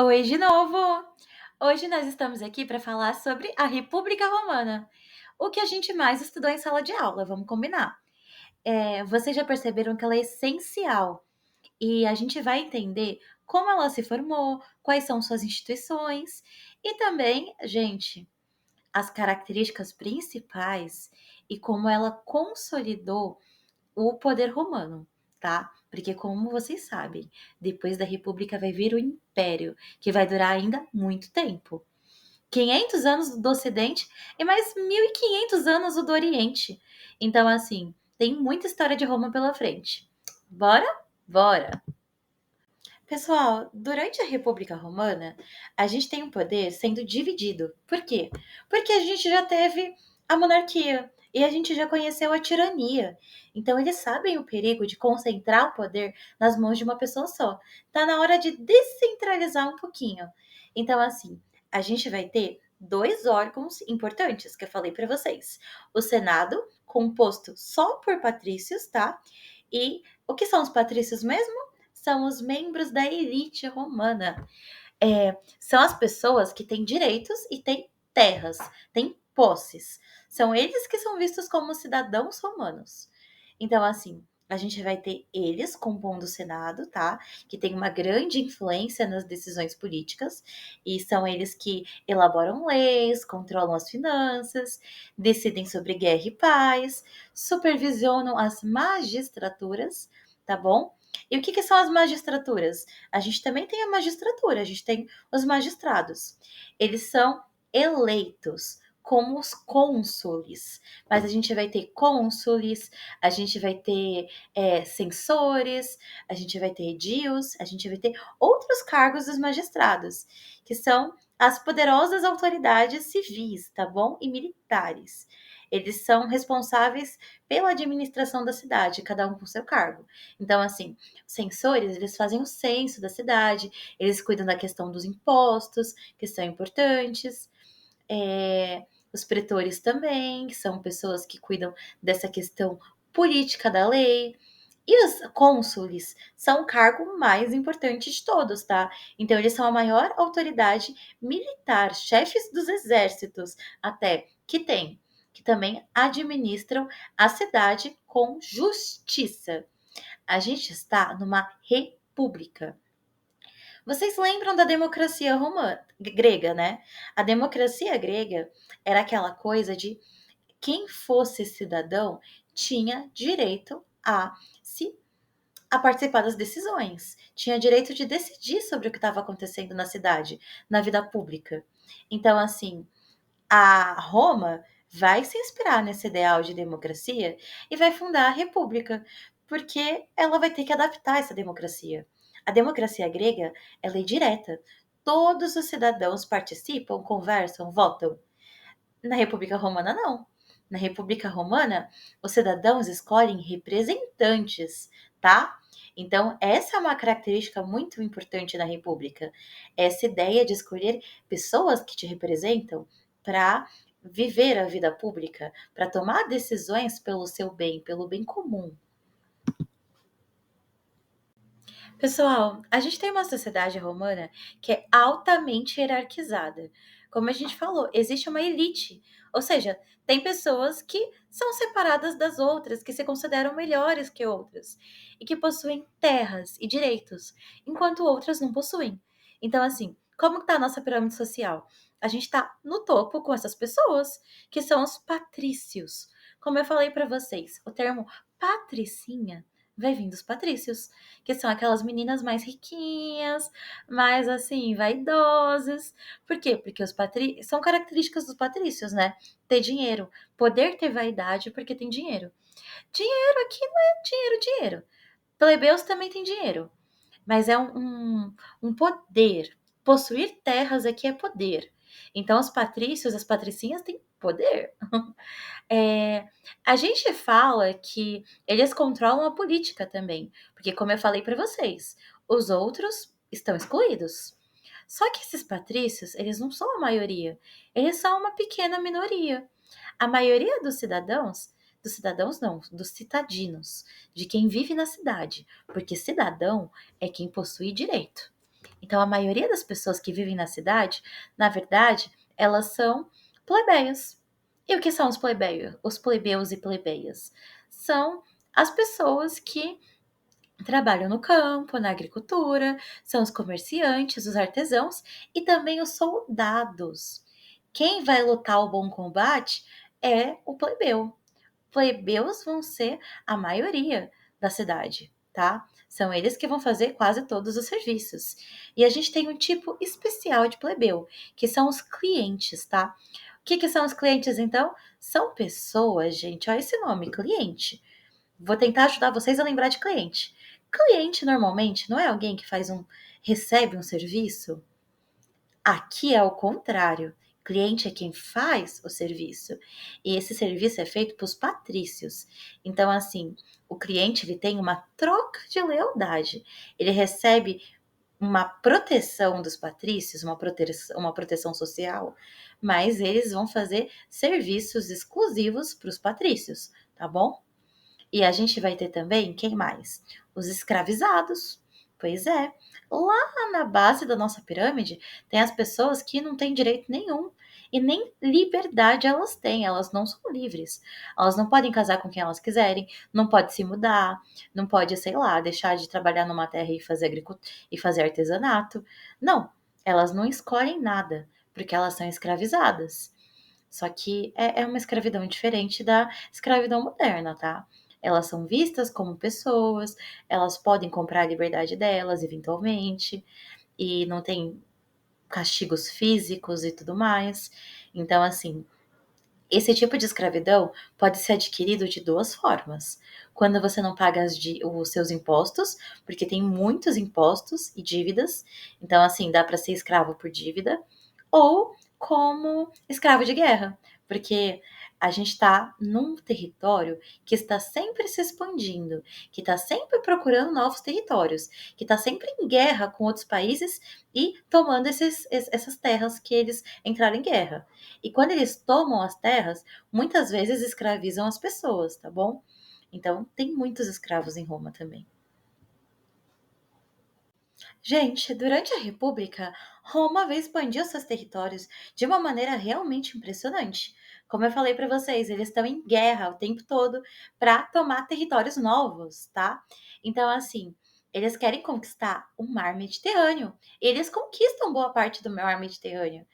Oi de novo! Hoje nós estamos aqui para falar sobre a República Romana. O que a gente mais estudou em sala de aula, vamos combinar. Vocês já perceberam que ela é essencial e a gente vai entender como ela se formou, quais são suas instituições e também, gente, as características principais e como ela consolidou o poder romano, tá? Porque, como vocês sabem, depois da República vai vir o Império, que vai durar ainda muito tempo. 500 anos do Ocidente e mais 1500 anos do Oriente. Então, assim, tem muita história de Roma pela frente. Bora? Bora! Pessoal, durante a República Romana, a gente tem o poder sendo dividido. Por quê? Porque a gente já teve a monarquia e a gente já conheceu a tirania. Então, eles sabem o perigo de concentrar o poder nas mãos de uma pessoa só. Tá na hora de descentralizar um pouquinho. Então, assim, a gente vai ter dois órgãos importantes que eu falei para vocês: o Senado, composto só por patrícios, tá? E o que são os patrícios mesmo? São os membros da elite romana. São as pessoas que têm direitos e têm terras, têm posses. São eles que são vistos como cidadãos romanos. Então, assim, a gente vai ter eles compondo o Senado, tá? Que tem uma grande influência nas decisões políticas, e são eles que elaboram leis, controlam as finanças, decidem sobre guerra e paz, supervisionam as magistraturas, tá bom? E o que são as magistraturas? A gente também tem a magistratura, a gente tem os magistrados. Eles são eleitos como os cônsules, mas a gente vai ter cônsules, a gente vai ter censores, a gente vai ter edios, a gente vai ter outros cargos dos magistrados, que são as poderosas autoridades civis, tá bom? E militares. Eles são responsáveis pela administração da cidade, cada um com seu cargo. Então, assim, os censores, eles fazem o censo da cidade, eles cuidam da questão dos impostos, que são importantes. Os pretores também, que são pessoas que cuidam dessa questão política da lei. E os cônsules são o cargo mais importante de todos, tá? Então, eles são a maior autoridade militar, chefes dos exércitos, até que tem, que também administram a cidade com justiça. A gente está numa república. Vocês lembram da democracia romana, grega, né? A democracia grega era aquela coisa de quem fosse cidadão tinha direito se a participar das decisões, tinha direito de decidir sobre o que estava acontecendo na cidade, na vida pública. Então, assim, a Roma vai se inspirar nesse ideal de democracia e vai fundar a república, porque ela vai ter que adaptar essa democracia. A democracia grega, ela é direta. Todos os cidadãos participam, conversam, votam. Na República Romana, não. Na República Romana, os cidadãos escolhem representantes, tá? Então, essa é uma característica muito importante da República. Essa ideia de escolher pessoas que te representam para viver a vida pública, para tomar decisões pelo seu bem, pelo bem comum. Pessoal, a gente tem uma sociedade romana que é altamente hierarquizada. Como a gente falou, existe uma elite, ou seja, tem pessoas que são separadas das outras, que se consideram melhores que outras e que possuem terras e direitos, enquanto outras não possuem. Então, assim, como está a nossa pirâmide social? A gente está no topo com essas pessoas, que são os patrícios. Como eu falei para vocês, o termo patricinha vai vir dos patrícios, que são aquelas meninas mais riquinhas, mais assim, vaidosas. Por quê? Porque os patrícios são características dos patrícios, né? Ter dinheiro, poder ter vaidade porque tem dinheiro. Dinheiro aqui não é dinheiro, dinheiro. Plebeus também tem dinheiro, mas é um poder. Possuir terras aqui é poder. Então, os patrícios, as patricinhas têm poder. É, a gente fala que eles controlam a política também, porque, como eu falei para vocês, os outros estão excluídos. Só que esses patrícios, eles não são a maioria, eles são uma pequena minoria. A maioria dos cidadãos não, dos citadinos, de quem vive na cidade, porque cidadão é quem possui direito. Então, a maioria das pessoas que vivem na cidade, na verdade, elas são plebeias. E o que são os plebeios? Os plebeus e plebeias? São as pessoas que trabalham no campo, na agricultura, são os comerciantes, os artesãos e também os soldados. Quem vai lutar o bom combate é o plebeu. Plebeus vão ser a maioria da cidade, tá? São eles que vão fazer quase todos os serviços. E a gente tem um tipo especial de plebeu, que são os clientes, tá? O que são os clientes, então? São pessoas, gente, olha esse nome, cliente. Vou tentar ajudar vocês a lembrar de cliente. Cliente, normalmente, não é alguém que recebe um serviço? Aqui é o contrário. Cliente é quem faz o serviço. E esse serviço é feito para os patrícios. Então, assim, o cliente ele tem uma troca de lealdade. Ele recebe uma proteção dos patrícios, uma proteção social, mas eles vão fazer serviços exclusivos para os patrícios, tá bom? E a gente vai ter também, quem mais? Os escravizados. Pois é, lá na base da nossa pirâmide tem as pessoas que não têm direito nenhum e nem liberdade elas têm, elas não são livres. Elas não podem casar com quem elas quiserem, não pode se mudar, não pode, sei lá, deixar de trabalhar numa terra e fazer e fazer artesanato. Não, elas não escolhem nada, porque elas são escravizadas. Só que é uma escravidão diferente da escravidão moderna, tá? Elas são vistas como pessoas, elas podem comprar a liberdade delas eventualmente, e não tem castigos físicos e tudo mais. Então, assim, esse tipo de escravidão pode ser adquirido de duas formas. Quando você não paga os seus impostos, porque tem muitos impostos e dívidas, então, assim, dá para ser escravo por dívida, ou como escravo de guerra, porque a gente está num território que está sempre se expandindo, que está sempre procurando novos territórios, que está sempre em guerra com outros países e tomando essas terras que eles entraram em guerra. E quando eles tomam as terras, muitas vezes escravizam as pessoas, tá bom? Então, tem muitos escravos em Roma também. Gente, durante a República, Roma veio expandir os seus territórios de uma maneira realmente impressionante. Como eu falei para vocês, eles estão em guerra o tempo todo para tomar territórios novos, tá? Então, assim, eles querem conquistar o mar Mediterrâneo. Eles conquistam boa parte do mar Mediterrâneo.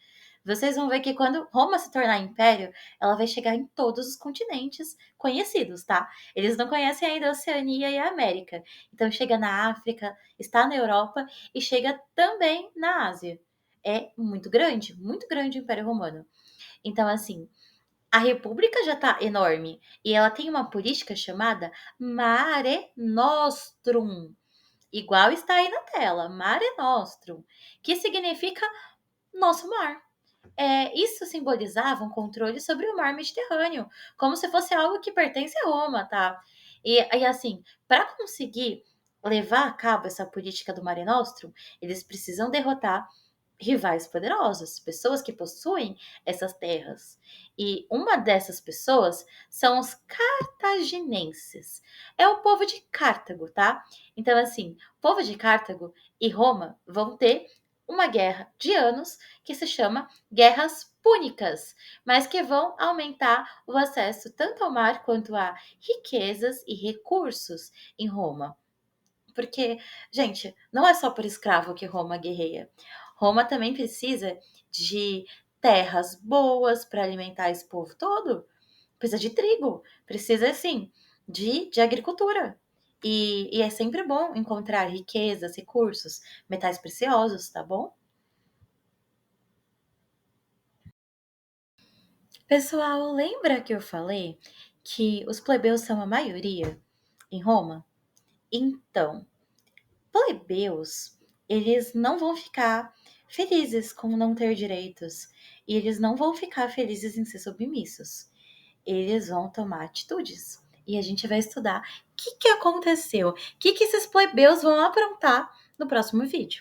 Vocês vão ver que quando Roma se tornar império, ela vai chegar em todos os continentes conhecidos, tá? Eles não conhecem ainda a Oceania e a América. Então chega na África, está na Europa e chega também na Ásia. É muito grande o Império Romano. Então, assim, a República já está enorme e ela tem uma política chamada Mare Nostrum, igual está aí na tela, Mare Nostrum, que significa nosso mar. Isso simbolizava um controle sobre o mar Mediterrâneo, como se fosse algo que pertence a Roma, tá? E assim, para conseguir levar a cabo essa política do Mare Nostrum, eles precisam derrotar rivais poderosos, pessoas que possuem essas terras. E uma dessas pessoas são os cartaginenses. É o povo de Cartago, tá? Então, assim, o povo de Cartago e Roma vão ter uma guerra de anos que se chama Guerras Púnicas, mas que vão aumentar o acesso tanto ao mar quanto a riquezas e recursos em Roma. Porque, gente, não é só por escravo que Roma guerreia. Roma também precisa de terras boas para alimentar esse povo todo. Precisa de trigo, precisa, assim, de agricultura. E é sempre bom encontrar riquezas, recursos, metais preciosos, tá bom? Pessoal, lembra que eu falei que os plebeus são a maioria em Roma? Então, plebeus, eles não vão ficar felizes com não ter direitos e eles não vão ficar felizes em ser submissos. Eles vão tomar atitudes. E a gente vai estudar o que aconteceu, o que esses plebeus vão aprontar no próximo vídeo.